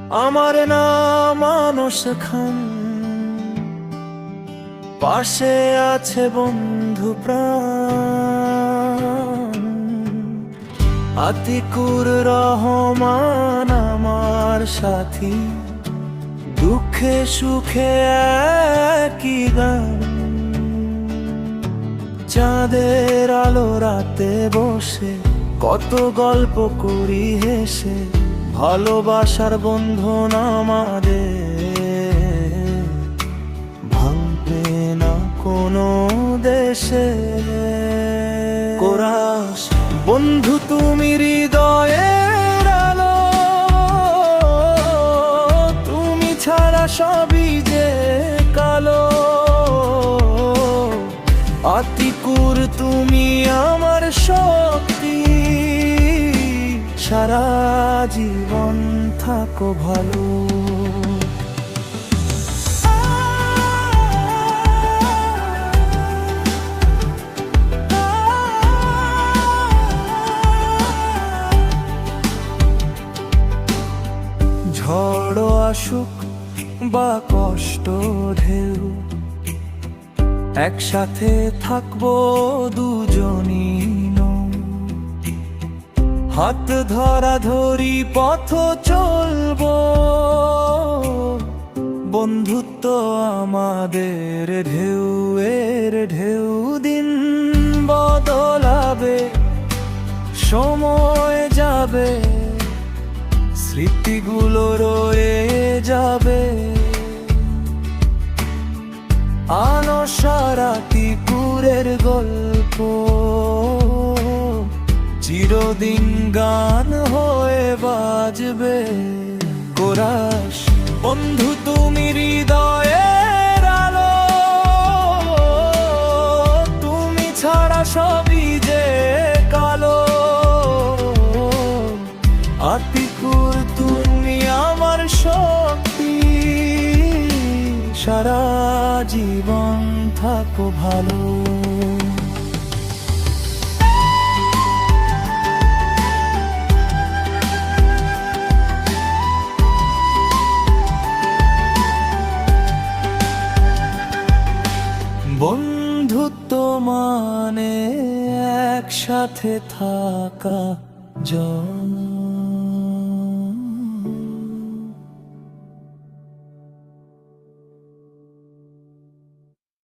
আমার নাম মানস খান, পাশে আছে বন্ধু প্রাণ আতিকুর রহমান আমার সাথী, দুঃখে সুখে একই গান। চাঁদের আলো রাতে বসে কত গল্প করি হেসে, ভালোবাসার বন্ধন আমাদের ভাঙবে না কোনো দেশে। কোরাস বন্ধু তুমি হৃদয়ের আলো, তুমি ছাড়া সবই যে কালো। আতিকুর তুমি আমার শক্তি, সারা জীবন থাকো ভালো। ঝড় আসুক বা কষ্ট ঢেউ, একসাথে থাকবো দুজনই। হাত ধরা ধরি পথ চলবো, বন্ধুত্ব আমাদের ঢেউয়ের ঢেউ। দিন বদলাবে, সময় যাবে, স্মৃতিগুলো রয়ে যাবে। আনসার আতিকুরের গল্প চিরদিন গান হয়ে বাজবে। কোরাস বন্ধু তুমি হৃদয়ের আলো, তুমি ছাড়া সবই যে কালো। আতিকুর তুমি আমার শক্তি, সারা জীবন থাকো ভালো। বন্ধুত্ব মানে একসাথে থাকা,